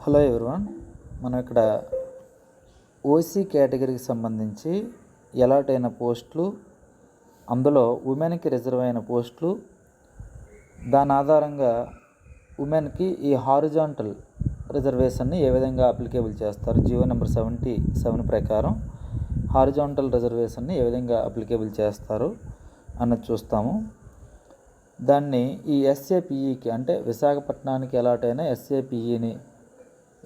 Hello everyone, మనం ఇక్కడ OC కేటగిరీకి సంబంధించి అలాట్ అయిన పోస్టులు, అందులో ఉమెన్కి రిజర్వ్ అయిన పోస్టులు, దాని ఆధారంగా ఉమెన్కి ఈ హారిజాంటల్ రిజర్వేషన్ని ఏ విధంగా అప్లికేబుల్ చేస్తారు, జీవో నెంబర్ 77 ప్రకారం హారిజాంటల్ రిజర్వేషన్ని ఏ విధంగా అప్లికేబుల్ చేస్తారు అన్నది చూస్తాము. దాన్ని ఈ ఎస్ఏపిఈకి అంటే విశాఖపట్నానికి అలాట్ అయిన ఎస్ఏపిఈని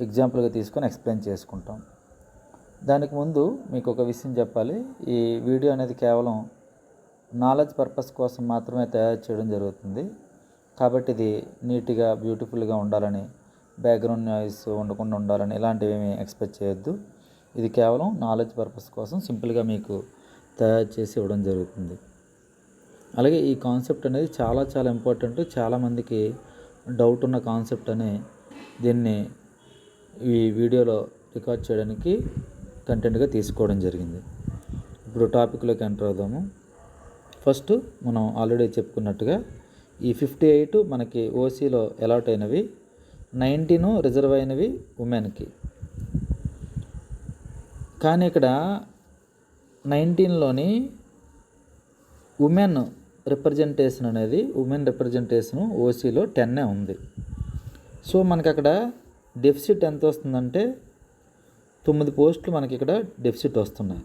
ఎగ్జాంపుల్గా తీసుకొని ఎక్స్ప్లెయిన్ చేసుకుంటాం. దానికి ముందు మీకు ఒక విషయం చెప్పాలి. ఈ వీడియో అనేది కేవలం నాలెడ్జ్ పర్పస్ కోసం మాత్రమే తయారు చేయడం జరుగుతుంది. కాబట్టి ఇది నీట్గా బ్యూటిఫుల్గా ఉండాలని, బ్యాక్గ్రౌండ్ నాయిస్ ఉండకుండా ఉండాలని ఇలాంటివి ఏమీ ఎక్స్పెక్ట్ చేయొద్దు. ఇది కేవలం నాలెడ్జ్ పర్పస్ కోసం సింపుల్గా మీకు తయారు చేసి ఇవ్వడం జరుగుతుంది. అలాగే ఈ కాన్సెప్ట్ అనేది చాలా ఇంపార్టెంట్. చాలామందికి డౌట్ ఉన్న కాన్సెప్ట్ అని దీన్ని ఈ వీడియోలో రికార్డ్ చేయడానికి కంటెంట్గా తీసుకోవడం జరిగింది. ఇప్పుడు టాపిక్లోకి ఎంటర్ అవుదాము. ఫస్ట్ మనం ఆల్రెడీ చెప్పుకున్నట్టుగా ఈ 58 మనకి ఓసీలో అలాట్ అయినవి, 19 రిజర్వ్ అయినవి ఉమెన్కి. కానీ ఇక్కడ 19లోని ఉమెన్ రిప్రజెంటేషన్ ఓసీలో 10 ఉంది. సో మనకి అక్కడ డెఫిసిట్ ఎంత వస్తుందంటే 9 పోస్టులు మనకి ఇక్కడ డెఫిసిట్ వస్తున్నాయి.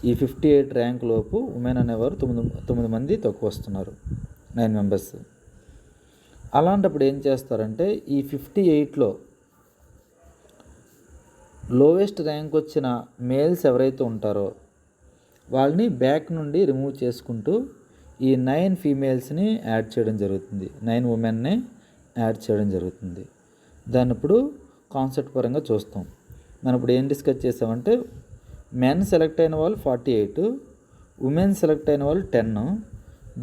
ఈ 58 ర్యాంక్ లోపు ఉమెన్ అనేవారు 9 మంది తక్కువ వస్తున్నారు, 9 మెంబర్స్. అలాంటప్పుడు ఏం చేస్తారంటే ఈ 58లో లోవెస్ట్ ర్యాంక్ వచ్చిన మేల్స్ ఎవరైతే ఉంటారో వాళ్ళని బ్యాక్ నుండి రిమూవ్ చేసుకుంటూ ఈ 9 ఫీమేల్స్ని యాడ్ చేయడం జరుగుతుంది, 9 ఉమెన్ని యాడ్ చేయడం జరుగుతుంది. దాన్ని ఇప్పుడు కాన్సెప్ట్ పరంగా చూస్తాం. మనం ఇప్పుడు ఏం డిస్కస్ చేసామంటే మెన్ సెలెక్ట్ అయిన వాళ్ళు 48, ఉమెన్ సెలెక్ట్ అయిన వాళ్ళు 10,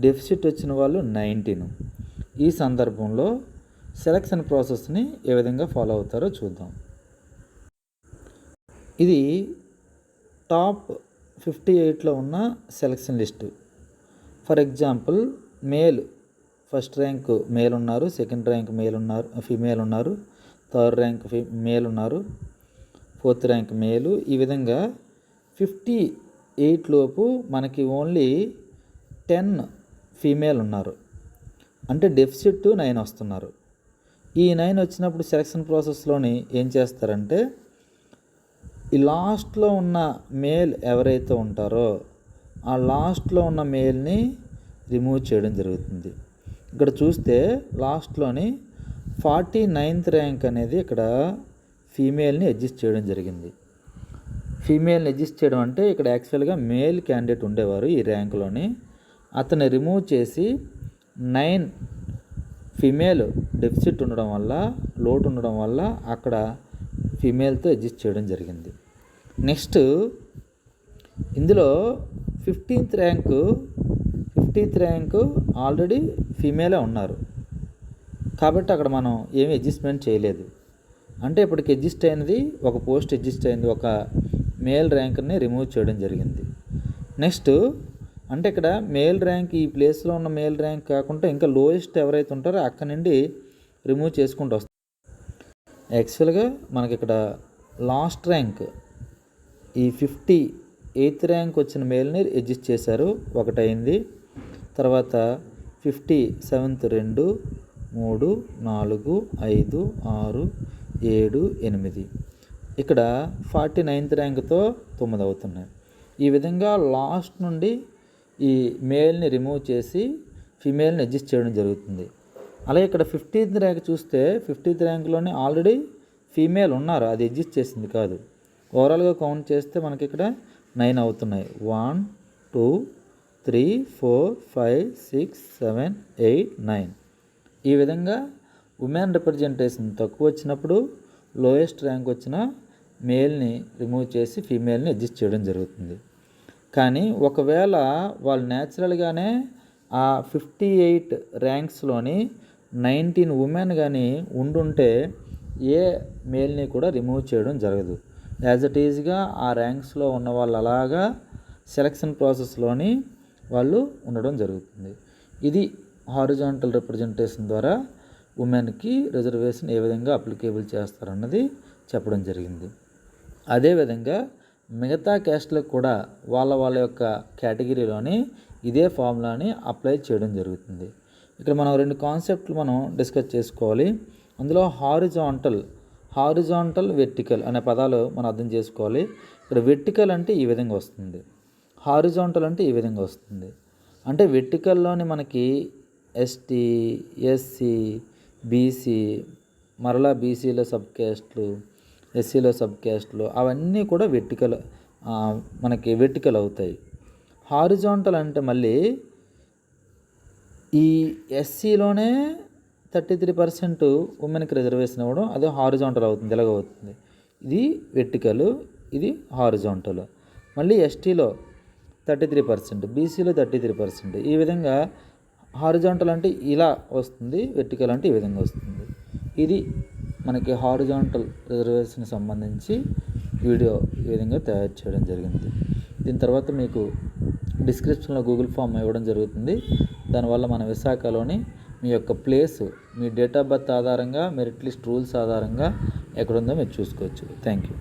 డెఫిసిట్ వచ్చిన వాళ్ళు 19. ఈ సందర్భంలో సెలక్షన్ ప్రాసెస్ని ఏ విధంగా ఫాలో అవుతారో చూద్దాం. ఇది టాప్ 58లో ఉన్న selection list. For example male first rank male ఉన్నారు, సెకండ్ ర్యాంక్ ఫీమేల్ ఉన్నారు, థర్డ్ ర్యాంక్ మేల్ ఉన్నారు, ఫోర్త్ ర్యాంక్ మేలు. ఈ విధంగా 58 లోపు మనకి ఓన్లీ 10 ఫీమేల్ ఉన్నారు, అంటే డెఫిసిట్ 9 వస్తున్నారు. ఈ 9 వచ్చినప్పుడు సెలక్షన్ ప్రాసెస్లోని ఏం చేస్తారంటే ఈ లాస్ట్లో ఉన్న మేల్ ఎవరైతే ఉంటారో ఆ లాస్ట్లో ఉన్న మేల్ని రిమూవ్ చేయడం జరుగుతుంది. ఇక్కడ చూస్తే లాస్ట్లోని 49th ర్యాంక్ అనేది ఇక్కడ ఫీమేల్ని అడ్జస్ట్ చేయడం జరిగింది. ఫీమేల్ని అడ్జస్ట్ చేయడం అంటే ఇక్కడ యాక్చువల్గా మేల్ క్యాండిడేట్ ఉండేవారు ఈ ర్యాంకులోని, అతన్ని రిమూవ్ చేసి 9 ఫీమేల్ డెఫిసిట్ ఉండడం వల్ల, లోటు ఉండడం వల్ల అక్కడ ఫీమేల్తో అడ్జస్ట్ చేయడం జరిగింది. నెక్స్ట్ ఇందులో 50th ర్యాంకు ఆల్రెడీ ఫీమేలే ఉన్నారు కాబట్టి అక్కడ మనం ఏమీ అడ్జస్ట్మెంట్ చేయలేదు. అంటే ఇప్పటికి అడ్జస్ట్ అయినది ఒక పోస్ట్ అడ్జస్ట్ అయింది, ఒక మేల్ ర్యాంక్ని రిమూవ్ చేయడం జరిగింది. నెక్స్ట్ అంటే ఇక్కడ మేల్ ర్యాంక్ ఈ ప్లేస్లో ఉన్న మేల్ ర్యాంక్ కాకుండా ఇంకా లోయెస్ట్ ఎవరైతే ఉంటారో అక్కడ నుండి రిమూవ్ చేసుకుంటూ వస్తారు. యాక్చువల్గా మనకి ఇక్కడ లాస్ట్ ర్యాంక్ ఈ 58th ర్యాంక్ వచ్చిన మేల్ని అడ్జస్ట్ చేశారు, ఒకటైంది. తర్వాత 57th 2, 3, 4, 5, 6, 7, 8. ఇక్కడ 49th ర్యాంక్తో 9 అవుతున్నాయి. ఈ విధంగా లాస్ట్ నుండి ఈ మేల్ని రిమూవ్ చేసి ఫీమేల్ని అడ్జస్ట్ చేయడం జరుగుతుంది. అలాగే ఇక్కడ 50th ర్యాంక్ చూస్తే 50th ర్యాంక్లోనే ఆల్రెడీ ఫీమేల్ ఉన్నారు, అది అడ్జస్ట్ చేసింది కాదు. ఓవరాల్గా కౌంట్ చేస్తే మనకి ఇక్కడ 9 అవుతున్నాయి. 1, 2, 3, 4, 5, 6, 7, 8, 9. ఈ విధంగా ఉమెన్ రిప్రజెంటేషన్ తక్కువ వచ్చినప్పుడు లోయెస్ట్ ర్యాంక్ వచ్చిన మేల్ని రిమూవ్ చేసి ఫీమేల్ని అడ్జస్ట్ చేయడం జరుగుతుంది. కానీ ఒకవేళ వాళ్ళు న్యాచురల్గానే ఆ 58 ర్యాంక్స్లోని 19 ఉమెన్ కానీ ఉండుంటే ఏ మేల్ని కూడా రిమూవ్ చేయడం జరగదు. యాజ్ ఇట్ ఈజ్గా ఆ ర్యాంక్స్లో ఉన్న వాళ్ళు అలాగా సెలక్షన్ ప్రాసెస్లోని వాళ్ళు ఉండడం జరుగుతుంది. ఇది హారిజాంటల్ రిప్రజెంటేషన్ ద్వారా ఉమెన్కి రిజర్వేషన్ ఏ విధంగా అప్లికేబుల్ చేస్తారన్నది చెప్పడం జరిగింది. అదేవిధంగా మిగతా క్యాస్ట్లకు కూడా వాళ్ళ యొక్క కేటగిరీలోని ఇదే ఫార్ములాని అప్లై చేయడం జరుగుతుంది. ఇక్కడ మనం 2 కాన్సెప్ట్లు మనం డిస్కస్ చేసుకోవాలి. అందులో హారిజాంటల్ వెర్టికల్ అనే పదాలు మనం అర్థం చేసుకోవాలి. ఇక్కడ వెర్టికల్ అంటే ఈ విధంగా వస్తుంది, హారిజాంటల్ అంటే ఈ విధంగా వస్తుంది. అంటే వెర్టికల్లోని మనకి ఎస్టీ, ఎస్సీ, బీసీ, మరలా బీసీలో సబ్ క్యాస్ట్లు, ఎస్సీలో సబ్ క్యాస్ట్లు అవన్నీ కూడా మనకి వెర్టికల్ అవుతాయి. హారిజాంటల్ అంటే మళ్ళీ ఈ ఎస్సీలోనే 33% ఉమెన్కి రిజర్వేషన్ ఇవ్వడం, అదే హారిజాంటల్ అవుతుంది, ఇలాగ అవుతుంది. ఇది వెర్టికల్, ఇది హారిజాంటల్. మళ్ళీ ఎస్టీలో 33%, బీసీలో 33%. ఈ విధంగా హారిజాంటల్ అంటే ఇలా వస్తుంది, వెర్టికల్ అంటే ఈ విధంగా వస్తుంది. ఇది మనకి హారిజాంటల్ రిజర్వేషన్కి సంబంధించి వీడియో ఈ విధంగా తయారు చేయడం జరిగింది. దీని తర్వాత మీకు డిస్క్రిప్షన్లో గూగుల్ ఫామ్ ఇవ్వడం జరుగుతుంది. దానివల్ల మన విశాఖలోని మీ యొక్క place, me date of birth ఆధారంగా, మెరిట్ లిస్ట్ రూల్స్ ఆధారంగా ఎక్కడుందో మీరు చూసుకోవచ్చు. Thank you.